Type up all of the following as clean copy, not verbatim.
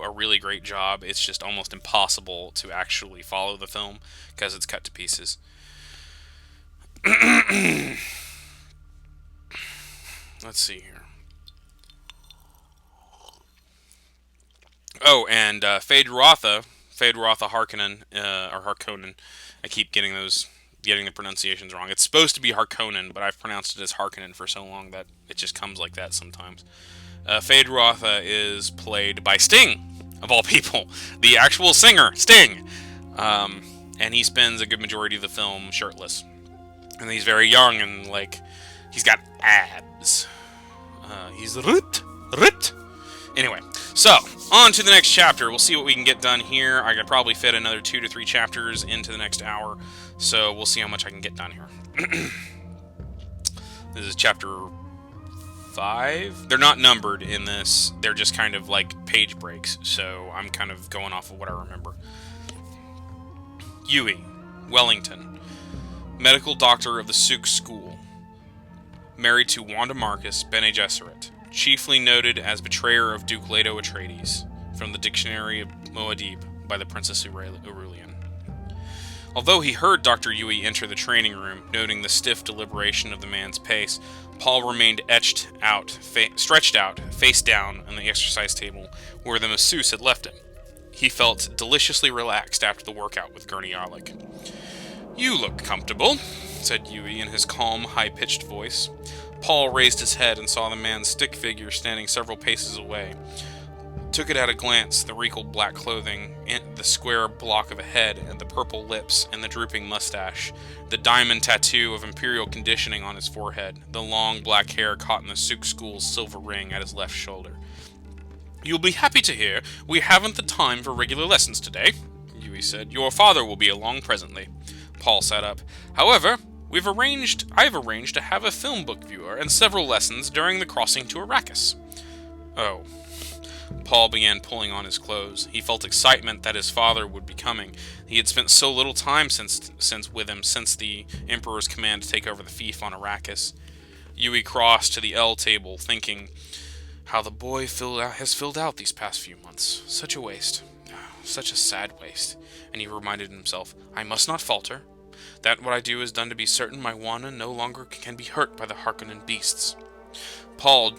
a really great job. It's just almost impossible to actually follow the film because it's cut to pieces. Let's see here. Oh, and Phaedra Harkonnen, or Harkonnen. I keep getting the pronunciations wrong. It's supposed to be Harkonnen, but I've pronounced it as Harkonnen for so long that it just comes like that sometimes. Phaedra is played by Sting, of all people, the actual singer, Sting. And he spends a good majority of the film shirtless. And he's very young and, like, he's got abs. He's ripped. Anyway, so, on to the next chapter. We'll see what we can get done here. I could probably fit another 2 to 3 chapters into the next hour, so we'll see how much I can get done here. This is chapter 5. They're not numbered in this. They're just kind of like page breaks, so I'm kind of going off of what I remember. Yui, Wellington, medical doctor of the Suk School, married to Wanda Marcus, Bene Gesserit, chiefly noted as betrayer of Duke Leto Atreides, from the Dictionary of Muad'Dib by the Princess Aurelian. Although he heard Dr. Yui enter the training room, noting the stiff deliberation of the man's pace, Paul remained stretched out, face down on the exercise table where the masseuse had left him. He felt deliciously relaxed after the workout with Gurney Alec. "You look comfortable," said Yui in his calm, high-pitched voice. Paul raised his head and saw the man's stick figure standing several paces away. Took it at a glance, the wrinkled black clothing, the square block of a head, and the purple lips, and the drooping mustache, the diamond tattoo of imperial conditioning on his forehead, the long black hair caught in the Suk School's silver ring at his left shoulder. "You'll be happy to hear we haven't the time for regular lessons today," Yui said. "Your father will be along presently." Paul sat up. "However, I've arranged to have a film book viewer and several lessons during the crossing to Arrakis." "Oh." Paul began pulling on his clothes. He felt excitement that his father would be coming. He had spent so little time with him since the Emperor's command to take over the fief on Arrakis. Yui crossed to the L table, thinking how the boy has filled out these past few months. Such a waste. Such a sad waste. And he reminded himself, "I must not falter. That what I do is done to be certain my Wanda no longer can be hurt by the Harkonnen beasts." Paul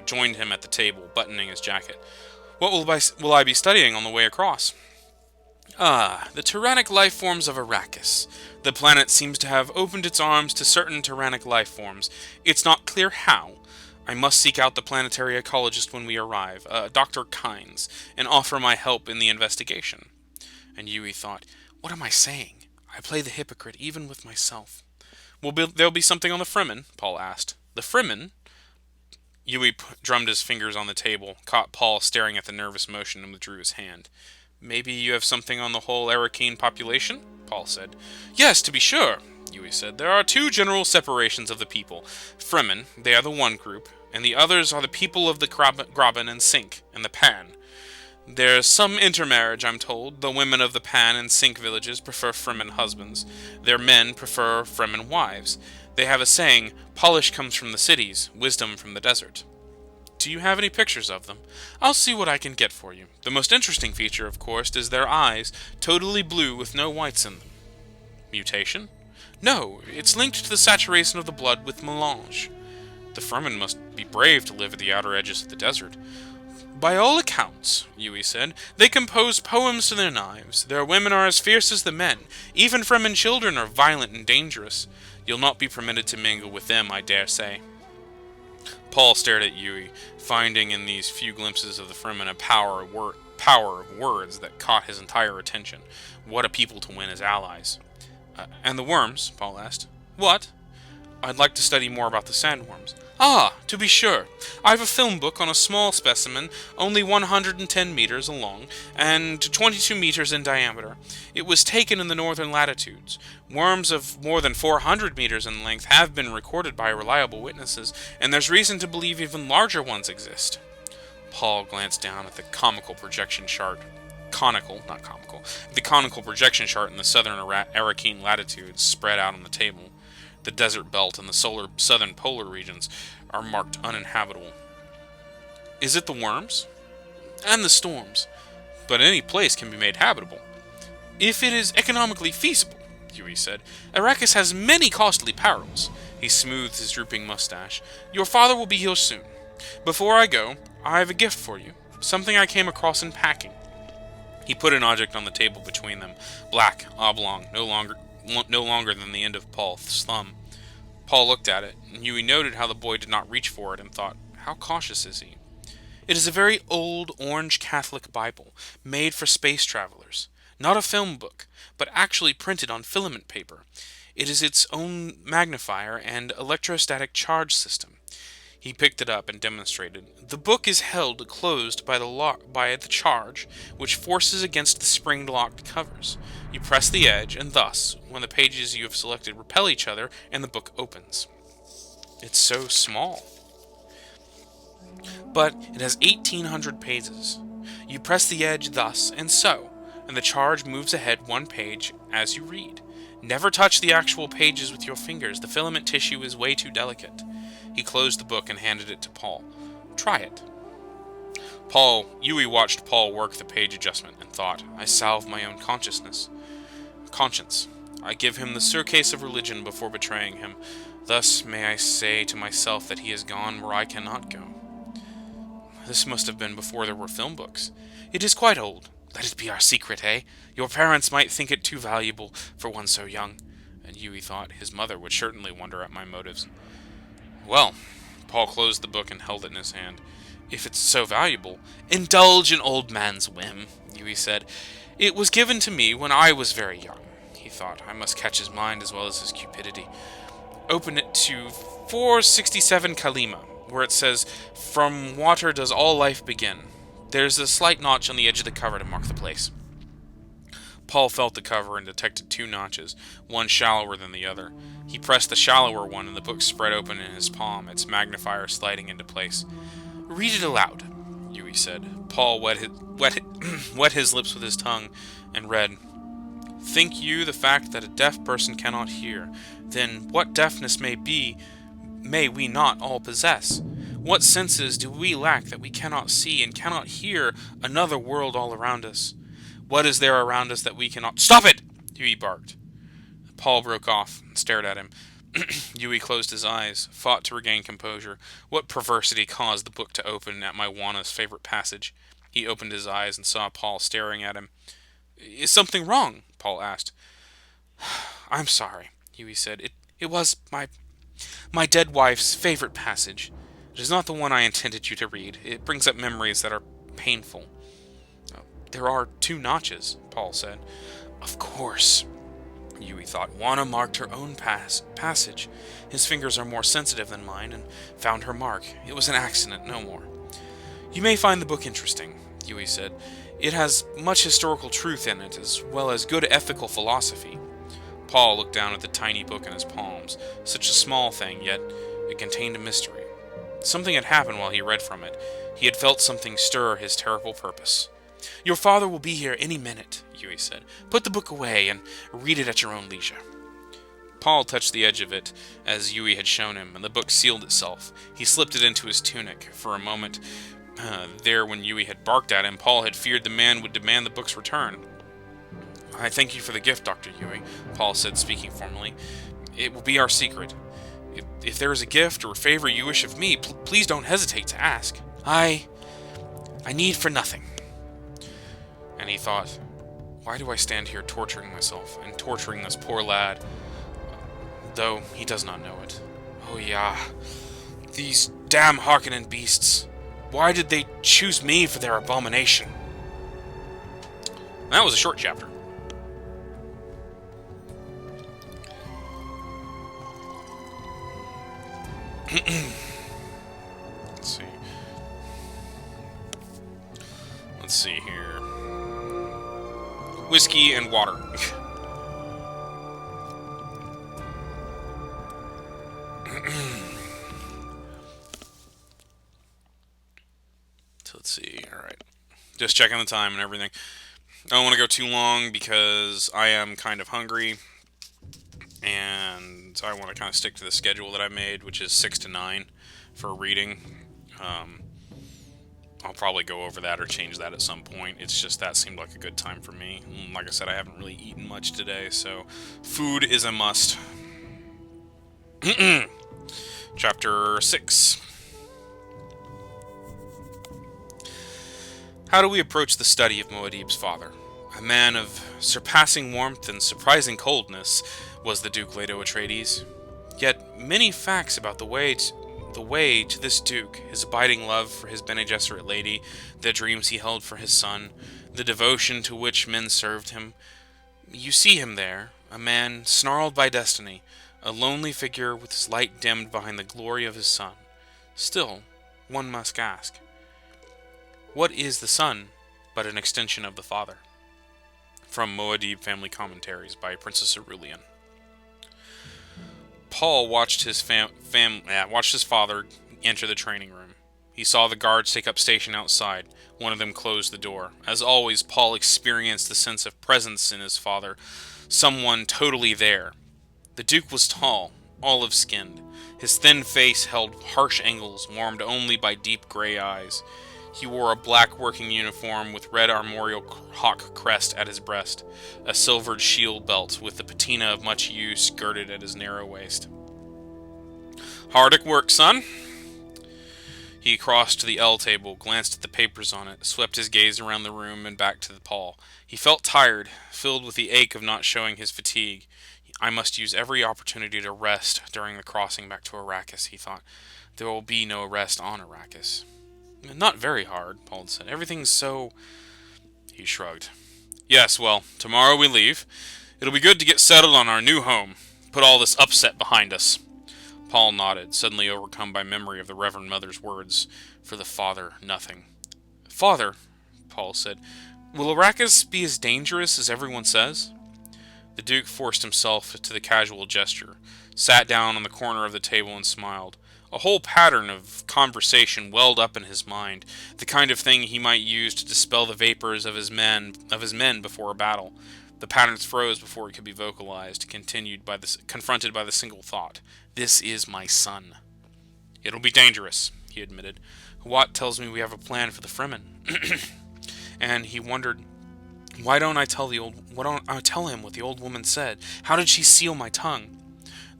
joined him at the table, buttoning his jacket. "What will I be studying on the way across?" "Ah, the tyrannic life forms of Arrakis. The planet seems to have opened its arms to certain tyrannic life forms. It's not clear how. I must seek out the planetary ecologist when we arrive, Dr. Kynes, and offer my help in the investigation." And Yui thought, "What am I saying? I play the hypocrite even with myself." There'll be something on the Fremen?" Paul asked. "The Fremen?" Yui drummed his fingers on the table, caught Paul staring at the nervous motion, and withdrew his hand. "Maybe you have something on the whole Arrakeen population?" Paul said. "Yes, to be sure," Yui said. "There are 2 general separations of the people. Fremen, they are the one group, and the others are the people of the Graben and Sink, and the Pan. There's some intermarriage, I'm told. The women of the Pan and Sink villages prefer Fremen husbands. Their men prefer Fremen wives. They have a saying, 'Polish comes from the cities, wisdom from the desert.'" "Do you have any pictures of them?" "I'll see what I can get for you. The most interesting feature, of course, is their eyes, totally blue with no whites in them." "Mutation?" "No, it's linked to the saturation of the blood with melange." "The Fremen must be brave to live at the outer edges of the desert." "By all accounts," Yui said, "they compose poems to their knives. Their women are as fierce as the men. Even Fremen children are violent and dangerous. You'll not be permitted to mingle with them, I dare say." Paul stared at Yui, finding in these few glimpses of the Fremen a power of words that caught his entire attention. What a people to win as allies. "And the worms?" Paul asked. "What?" "I'd like to study more about the sandworms." "Ah, to be sure. I've a film book on a small specimen, only 110 meters long, and 22 meters in diameter. It was taken in the northern latitudes. Worms of more than 400 meters in length have been recorded by reliable witnesses, and there's reason to believe even larger ones exist." Paul glanced down at the conical projection chart in the southern Arrakeen latitudes spread out on the table. The desert belt and the southern polar regions are marked uninhabitable. "Is it the worms?" "And the storms. but any place can be made habitable. If it is economically feasible, Huey said. Arrakis has many costly perils. He smoothed his drooping mustache. Your father will be here soon. Before I go, I have a gift for you. Something I came across in packing. He put an object on the table between them, black, oblong, no longer than the end of Paul's thumb. Paul looked at it, and Huey noted how the boy did not reach for it and thought, how cautious is he? It is a very old orange Catholic Bible, made for space travelers. Not a film book, but actually printed on filament paper. It is its own magnifier and electrostatic charge system. He picked it up and demonstrated. The book is held closed by the charge, which forces against the spring-locked covers. You press the edge, and thus, when the pages you have selected repel each other, and the book opens. It's so small. But it has 1,800 pages. You press the edge thus, and so, and the charge moves ahead one page as you read. Never touch the actual pages with your fingers. The filament tissue is way too delicate. He closed the book and handed it to Paul. Try it. Huey watched Paul work the page adjustment and thought, I salve my own conscience. I give him the surcase of religion before betraying him. Thus may I say to myself that he has gone where I cannot go. This must have been before there were film books. It is quite old. Let it be our secret, eh? Your parents might think it too valuable for one so young. And Huey thought his mother would certainly wonder at my motives. Well, Paul closed the book and held it in his hand. If it's so valuable, indulge an old man's whim, Huey said. It was given to me when I was very young. He thought, I must catch his mind as well as his cupidity. Open it to 467 Kalima, where it says, From water does all life begin. There's a slight notch on the edge of the cover to mark the place. Paul felt the cover and detected 2 notches, one shallower than the other. He pressed the shallower one and the book spread open in his palm, its magnifier sliding into place. Read it aloud, Huey said. Paul wet his lips with his tongue and read, Think you the fact that a deaf person cannot hear, then what deafness may we not all possess? What senses do we lack that we cannot see and cannot hear another world all around us? What is there around us that we cannot... Stop it! Huey barked. Paul broke off and stared at him. Huey closed his eyes, fought to regain composure. What perversity caused the book to open at my Juana's favorite passage? He opened his eyes and saw Paul staring at him. Is something wrong? Paul asked. I'm sorry, Huey said. It was my dead wife's favorite passage. It is not the one I intended you to read. It brings up memories that are painful. There are 2 notches, Paul said. Of course, Huey thought. Juana marked her own passage. His fingers are more sensitive than mine, and found her mark. It was an accident, no more. You may find the book interesting, Huey said. It has much historical truth in it, as well as good ethical philosophy. Paul looked down at the tiny book in his palms. Such a small thing, yet it contained a mystery. Something had happened while he read from it. He had felt something stir his terrible purpose. Your father will be here any minute, Huey said. Put the book away and read it at your own leisure. Paul touched the edge of it, as Huey had shown him, and the book sealed itself. He slipped it into his tunic. For a moment there, when Huey had barked at him, Paul had feared the man would demand the book's return. I thank you for the gift, Dr. Huey, Paul said, speaking formally. It will be our secret. If there is a gift or a favor you wish of me, please don't hesitate to ask. I need for nothing. And he thought, why do I stand here torturing myself and torturing this poor lad, though he does not know it? Oh yeah, these damn Harkonnen beasts. Why did they choose me for their abomination? That was a short chapter. Let's see here. Whiskey and water. So let's see. Alright. Just checking the time and everything. I don't want to go too long because I am kind of hungry. And I want to kind of stick to the schedule that I made, which is 6 to 9 for reading. I'll probably go over that or change that at some point. It's just that seemed like a good time for me. Like I said, I haven't really eaten much today, so food is a must. Chapter 6. How do we approach the study of Muad'Dib's father? A man of surpassing warmth and surprising coldness was the Duke Leto Atreides. Yet many facts about the way to this Duke, his abiding love for his Bene Gesserit lady, the dreams he held for his son, the devotion to which men served him. You see him there, a man snarled by destiny, a lonely figure with his light dimmed behind the glory of his son. Still, one must ask, what is the son but an extension of the father? From Muad'Dib Family Commentaries by Princess Aurelian. Paul watched his father enter the training room. He saw the guards take up station outside. One of them closed the door. As always, Paul experienced the sense of presence in his father, someone totally there. The Duke was tall, olive-skinned. His thin face held harsh angles, warmed only by deep gray eyes. He wore a black working uniform with red armorial hawk crest at his breast, a silvered shield belt with the patina of much use girded at his narrow waist. Hard at work, son? He crossed to the L table, glanced at the papers on it, swept his gaze around the room and back to Paul. He felt tired, filled with the ache of not showing his fatigue. I must use every opportunity to rest during the crossing back to Arrakis, he thought. There will be no rest on Arrakis. Not very hard, Paul said. Everything's so... He shrugged. Yes, well, tomorrow we leave. It'll be good to get settled on our new home. Put all this upset behind us. Paul nodded, suddenly overcome by memory of the Reverend Mother's words. For the father, nothing. Father, Paul said, will Arrakis be as dangerous as everyone says? The Duke forced himself to the casual gesture, sat down on the corner of the table and smiled. A whole pattern of conversation welled up in his mind, the kind of thing he might use to dispel the vapors of his men before a battle. The patterns froze before it could be vocalized, confronted by the single thought: "This is my son." "It'll be dangerous," he admitted. "Wat tells me we have a plan for the Fremen." And he wondered, why don't I tell him what the old woman said? How did she seal my tongue?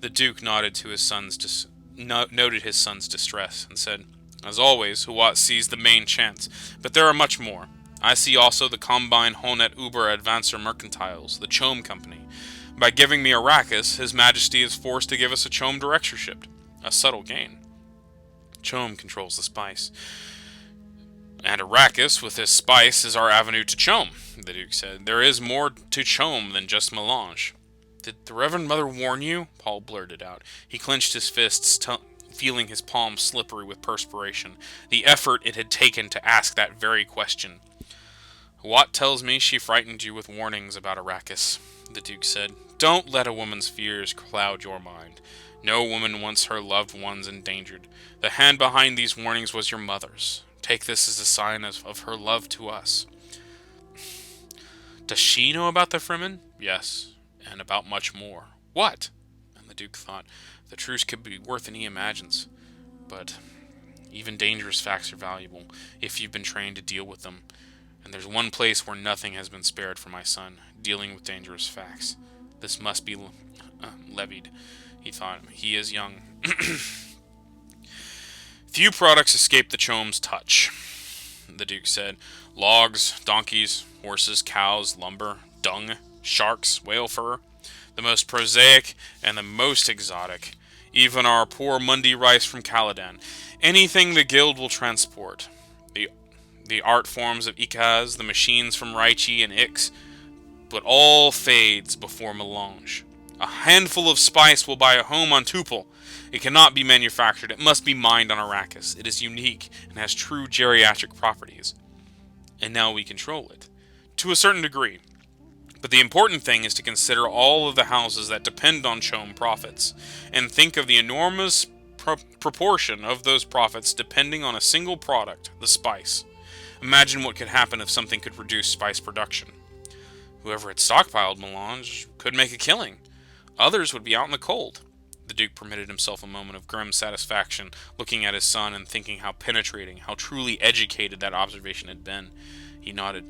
The Duke nodded to his son's noted his son's distress, and said, "As always, Huat sees the main chance, but there are much more. I see also the Combine Honet Uber Advancer Mercantiles, the Chom Company. By giving me Arrakis, His Majesty is forced to give us a Chom directorship. A subtle gain. Chom controls the spice. And Arrakis, with his spice, is our avenue to Chom," the Duke said. "There is more to Chom than just melange." "Did the Reverend Mother warn you?" Paul blurted out. He clenched his fists, feeling his palms slippery with perspiration. The effort it had taken to ask that very question. "Wat tells me she frightened you with warnings about Arrakis," the Duke said. "Don't let a woman's fears cloud your mind. No woman wants her loved ones endangered. The hand behind these warnings was your mother's. Take this as a sign of her love to us." "Does she know about the Fremen?" "Yes, and about much more." "What?" And the Duke thought, the truce could be worth than he imagines. But even dangerous facts are valuable, if you've been trained to deal with them. And there's one place where nothing has been spared for my son, dealing with dangerous facts. This must be levied, he thought. He is young. Few products escape the Chom's touch, the Duke said. Logs, donkeys, horses, cows, lumber, dung, sharks, whale fur. The most prosaic and the most exotic. Even our poor Mundi rice from Caladan. Anything the Guild will transport. The art forms of Ikaz, the machines from Raichi and Ix. But all fades before melange. A handful of spice will buy a home on Tupel. It cannot be manufactured. It must be mined on Arrakis. It is unique and has true geriatric properties. And now we control it. To a certain degree. But the important thing is to consider all of the houses that depend on Chom profits, and think of the enormous proportion of those profits depending on a single product, the spice. Imagine what could happen if something could reduce spice production. Whoever had stockpiled melange could make a killing. Others would be out in the cold. The The Duke permitted himself a moment of grim satisfaction, looking at his son and thinking how penetrating, how truly educated that observation had been. He nodded.